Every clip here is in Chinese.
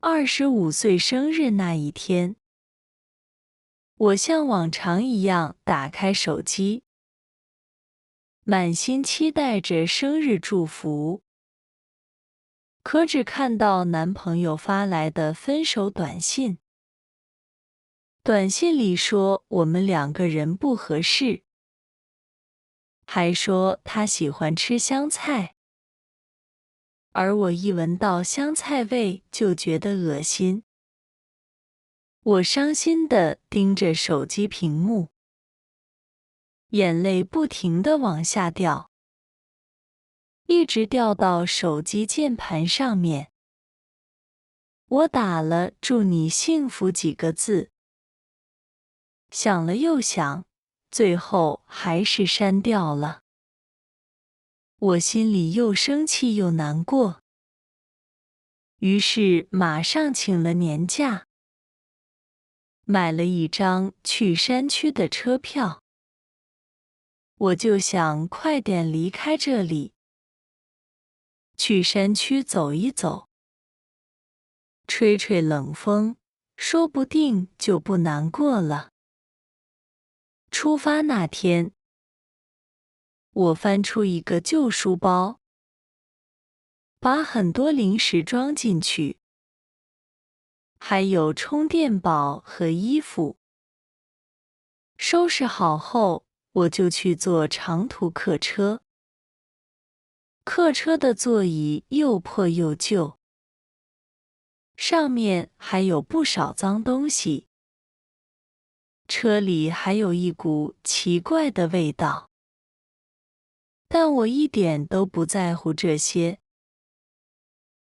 25岁生日那一天，我像往常一样打开手机，满心期待着生日祝福，可只看到男朋友发来的分手短信。短信里说我们2个人不合适，还说他喜欢吃香菜，而我一闻到香菜味就觉得恶心。我伤心地盯着手机屏幕，眼泪不停地往下掉，一直掉到手机键盘上面。我打了"祝你幸福"几个字，想了又想，最后还是删掉了。我心里又生气又难过，于是马上请了年假，买了一张去山区的车票。我就想快点离开这里，去山区走一走，吹吹冷风，说不定就不难过了。出发那天，我翻出一个旧书包，把很多零食装进去，还有充电宝和衣服。收拾好后，我就去坐长途客车。客车的座椅又破又旧，上面还有不少脏东西，车里还有一股奇怪的味道。但我一点都不在乎这些，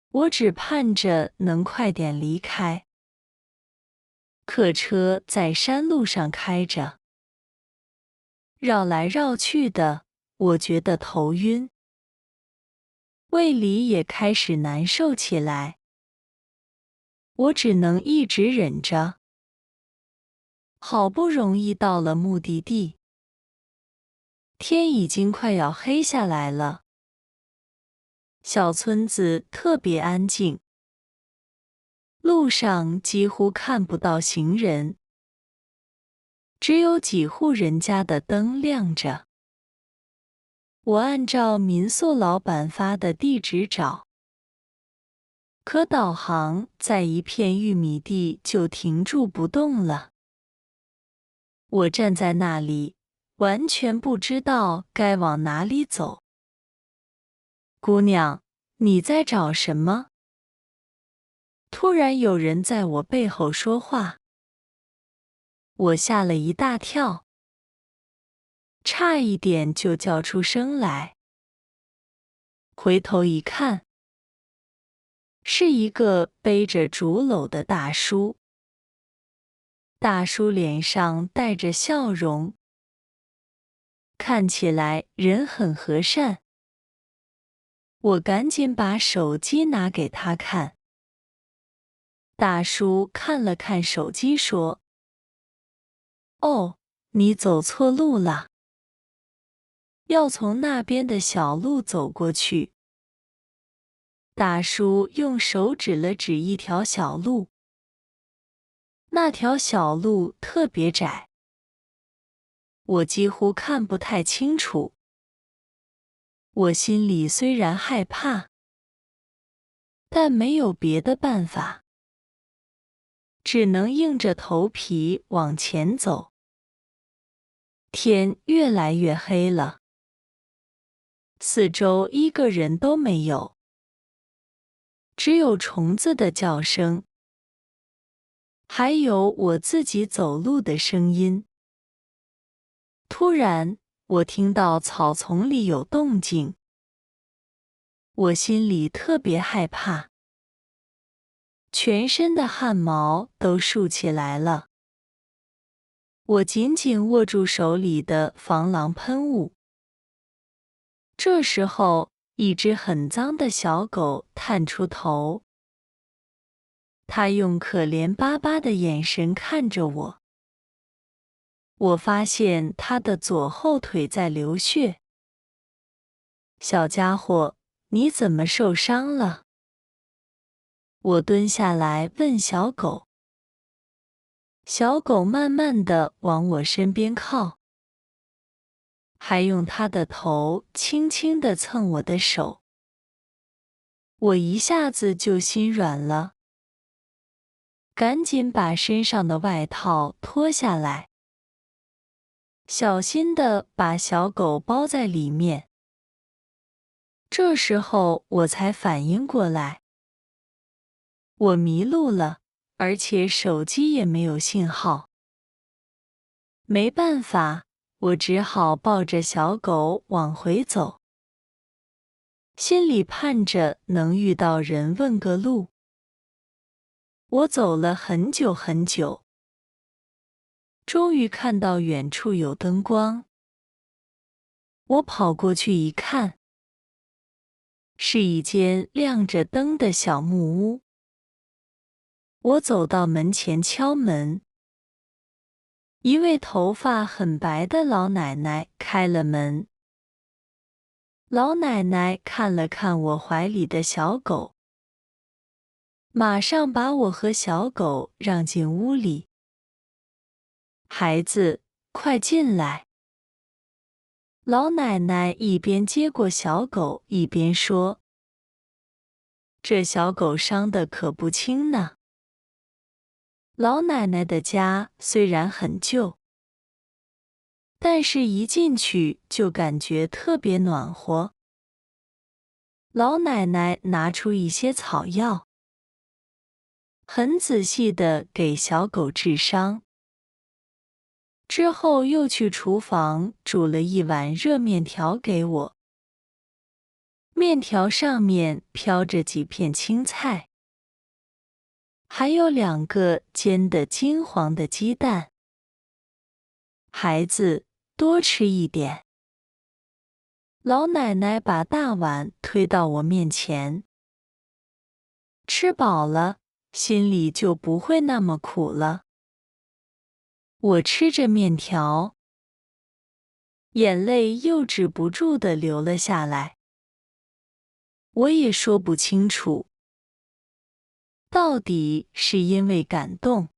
我只盼着能快点离开。客车在山路上开着，绕来绕去的，我觉得头晕，胃里也开始难受起来。我只能一直忍着。好不容易到了目的地，天已经快要黑下来了。小村子特别安静，路上几乎看不到行人，只有几户人家的灯亮着。我按照民宿老板发的地址找，可导航在一片玉米地就停住不动了。我站在那里，完全不知道该往哪里走。姑娘，你在找什么？突然有人在我背后说话，我吓了一大跳，差一点就叫出声来。回头一看，是一个背着竹篓的大叔。大叔脸上带着笑容，看起来人很和善。我赶紧把手机拿给他看。大叔看了看手机说：“哦，你走错路了，要从那边的小路走过去。”大叔用手指了指一条小路，那条小路特别窄，我几乎看不太清楚。我心里虽然害怕，但没有别的办法，只能硬着头皮往前走。天越来越黑了，四周一个人都没有，只有虫子的叫声，还有我自己走路的声音。突然，我听到草丛里有动静，我心里特别害怕，全身的汗毛都竖起来了。我紧紧握住手里的防狼喷雾。这时候，一只很脏的小狗探出头，它用可怜巴巴的眼神看着我。我发现它的左后腿在流血。小家伙，你怎么受伤了？我蹲下来问小狗，小狗慢慢地往我身边靠，还用它的头轻轻地蹭我的手。我一下子就心软了，赶紧把身上的外套脱下来，小心地把小狗包在里面。这时候我才反应过来，我迷路了，而且手机也没有信号。没办法，我只好抱着小狗往回走，心里盼着能遇到人问个路。我走了很久很久，终于看到远处有灯光。我跑过去一看，是一间亮着灯的小木屋。我走到门前敲门，一位头发很白的老奶奶开了门。老奶奶看了看我怀里的小狗，马上把我和小狗让进屋里。孩子，快进来。老奶奶一边接过小狗，一边说：“这小狗伤得可不轻呢。”老奶奶的家虽然很旧，但是一进去就感觉特别暖和。老奶奶拿出一些草药，很仔细地给小狗治伤，之后又去厨房煮了一碗热面条给我。面条上面飘着几片青菜，还有2个煎得金黄的鸡蛋。孩子，多吃一点。老奶奶把大碗推到我面前。吃饱了，心里就不会那么苦了。我吃着面条，眼泪又止不住地流了下来。我也说不清楚，到底是因为感动，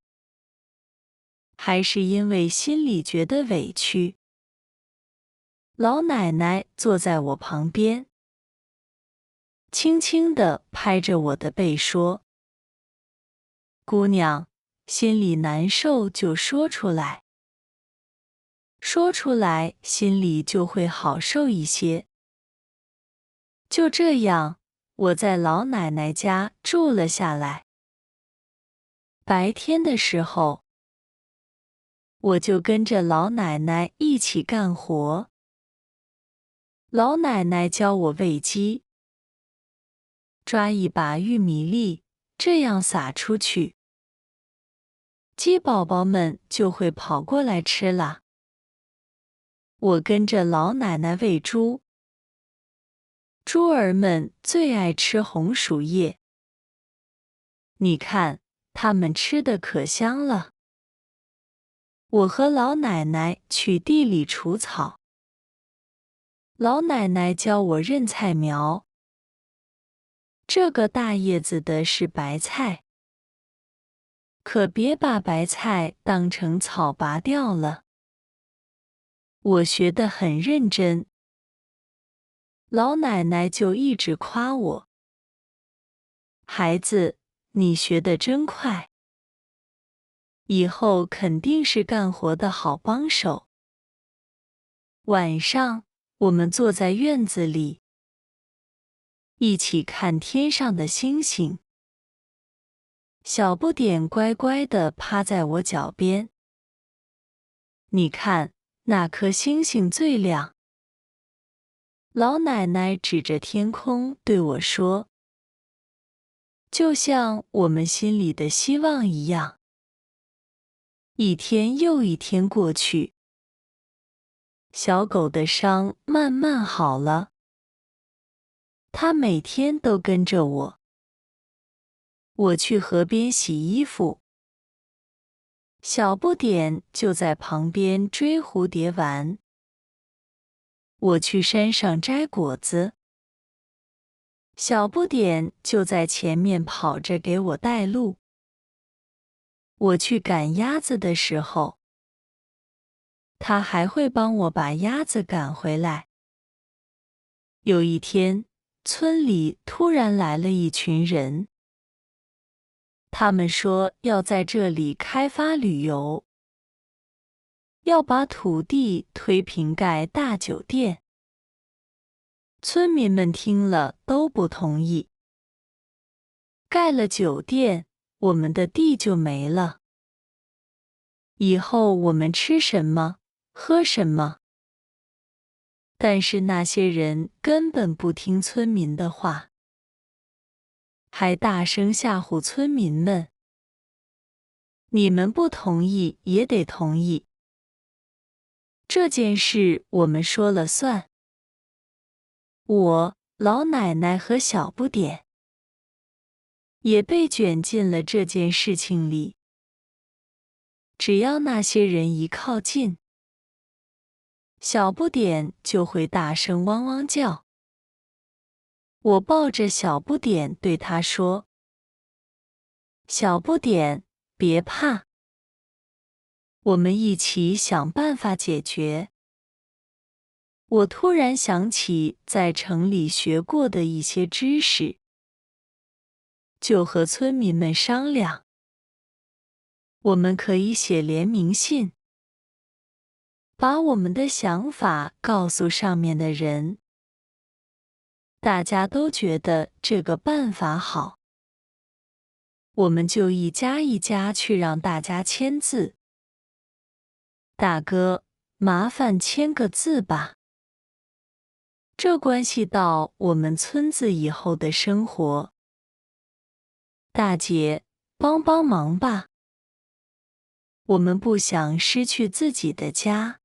还是因为心里觉得委屈。老奶奶坐在我旁边，轻轻地拍着我的背说：“姑娘，心里难受就说出来，说出来心里就会好受一些。”就这样，我在老奶奶家住了下来。白天的时候，我就跟着老奶奶一起干活。老奶奶教我喂鸡，抓一把玉米粒，这样撒出去，鸡宝宝们就会跑过来吃啦。我跟着老奶奶喂猪，猪儿们最爱吃红薯叶，你看，它们吃得可香了。我和老奶奶去地里除草，老奶奶教我认菜苗。这个大叶子的是白菜，可别把白菜当成草拔掉了。我学得很认真，老奶奶就一直夸我：“孩子，你学得真快，以后肯定是干活的好帮手。”晚上，我们坐在院子里，一起看天上的星星。小不点乖乖地趴在我脚边。你看，那颗星星最亮。老奶奶指着天空对我说：“就像我们心里的希望一样。”一天又一天过去，小狗的伤慢慢好了。它每天都跟着我。我去河边洗衣服，小不点就在旁边追蝴蝶玩。我去山上摘果子，小不点就在前面跑着给我带路。我去赶鸭子的时候，他还会帮我把鸭子赶回来。有一天，村里突然来了一群人，他们说要在这里开发旅游，要把土地推平盖大酒店。村民们听了都不同意。盖了酒店，我们的地就没了。以后我们吃什么，喝什么？但是那些人根本不听村民的话，还大声吓唬村民们。你们不同意也得同意，这件事我们说了算。我、老奶奶和小不点也被卷进了这件事情里。只要那些人一靠近，小不点就会大声汪汪叫。我抱着小不点对他说：“小不点，别怕，我们一起想办法解决。”我突然想起在城里学过的一些知识，就和村民们商量，我们可以写联名信，把我们的想法告诉上面的人。大家都觉得这个办法好，我们就一家一家去让大家签字。大哥，麻烦签个字吧。这关系到我们村子以后的生活。大姐，帮帮忙吧。我们不想失去自己的家。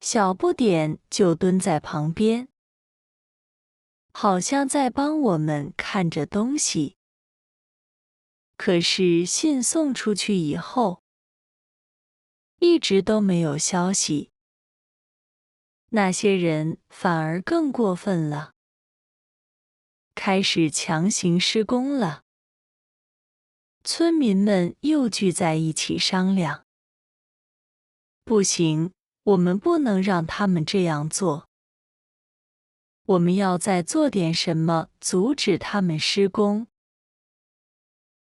小不点就蹲在旁边，好像在帮我们看着东西。可是信送出去以后，一直都没有消息。那些人反而更过分了，开始强行施工了。村民们又聚在一起商量，不行，我们不能让他们这样做。我们要再做点什么阻止他们施工。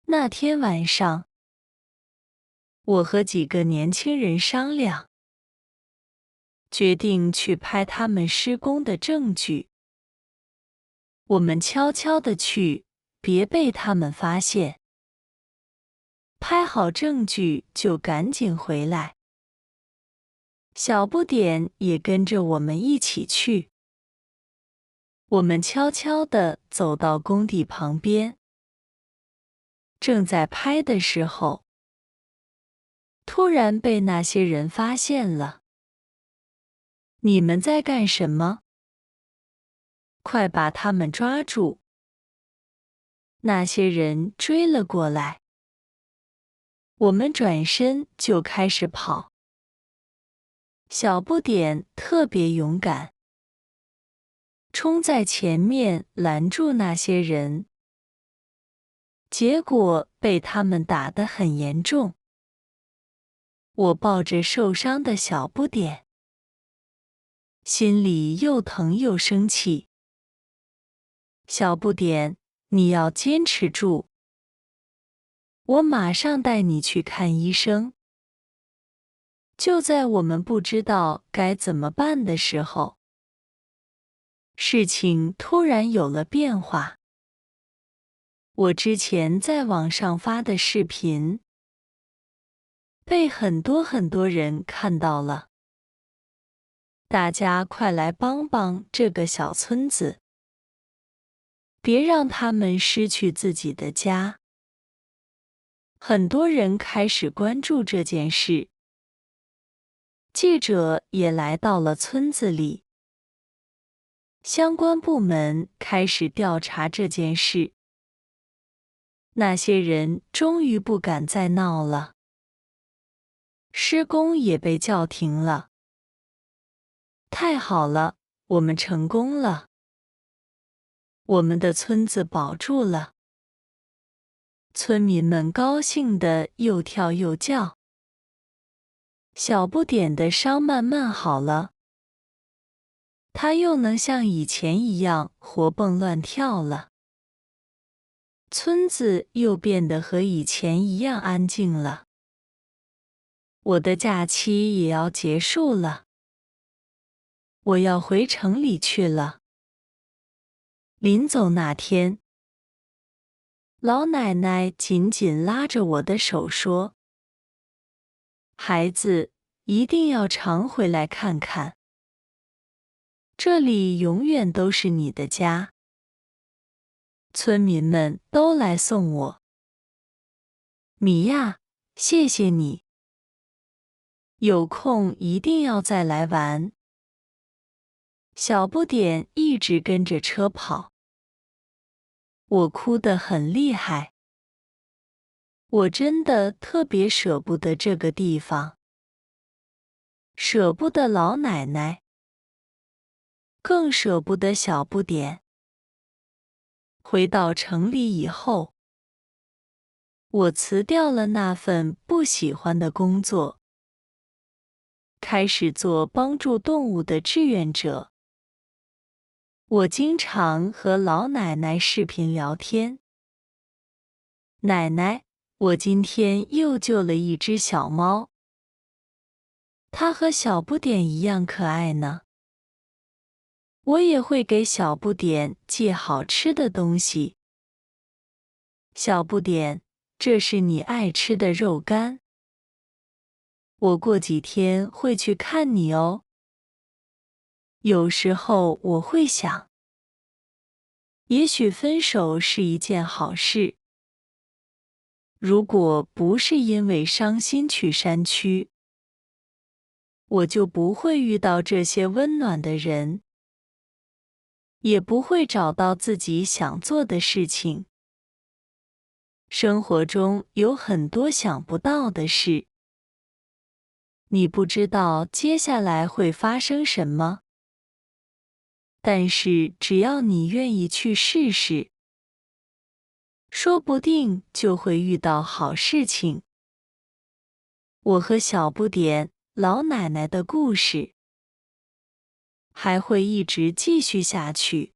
那天晚上，我和几个年轻人商量，决定去拍他们施工的证据。我们悄悄地去，别被他们发现。拍好证据就赶紧回来。小不点也跟着我们一起去。我们悄悄地走到工地旁边，正在拍的时候，突然被那些人发现了。你们在干什么？快把他们抓住！那些人追了过来。我们转身就开始跑。小不点特别勇敢，冲在前面拦住那些人，结果被他们打得很严重。我抱着受伤的小不点，心里又疼又生气。小不点，你要坚持住，我马上带你去看医生。就在我们不知道该怎么办的时候，事情突然有了变化。我之前在网上发的视频，被很多人看到了。大家快来帮帮这个小村子，别让他们失去自己的家。很多人开始关注这件事。记者也来到了村子里，相关部门开始调查这件事。那些人终于不敢再闹了，施工也被叫停了。太好了，我们成功了！我们的村子保住了。村民们高兴地又跳又叫。小不点的伤慢慢好了，他又能像以前一样活蹦乱跳了。村子又变得和以前一样安静了。我的假期也要结束了，我要回城里去了。临走那天，老奶奶紧紧拉着我的手说：“孩子，一定要常回来看看，这里永远都是你的家。”村民们都来送我。米娅，谢谢你。有空一定要再来玩。小不点一直跟着车跑，我哭得很厉害。我真的特别舍不得这个地方，舍不得老奶奶，更舍不得小不点。回到城里以后，我辞掉了那份不喜欢的工作，开始做帮助动物的志愿者。我经常和老奶奶视频聊天。奶奶，我今天又救了一只小猫，它和小不点一样可爱呢。我也会给小不点寄好吃的东西。小不点，这是你爱吃的肉干。我过几天会去看你哦。有时候我会想，也许分手是一件好事。如果不是因为伤心去山区，我就不会遇到这些温暖的人，也不会找到自己想做的事情。生活中有很多想不到的事，你不知道接下来会发生什么。但是只要你愿意去试试，说不定就会遇到好事情。我和小不点、老奶奶的故事还会一直继续下去。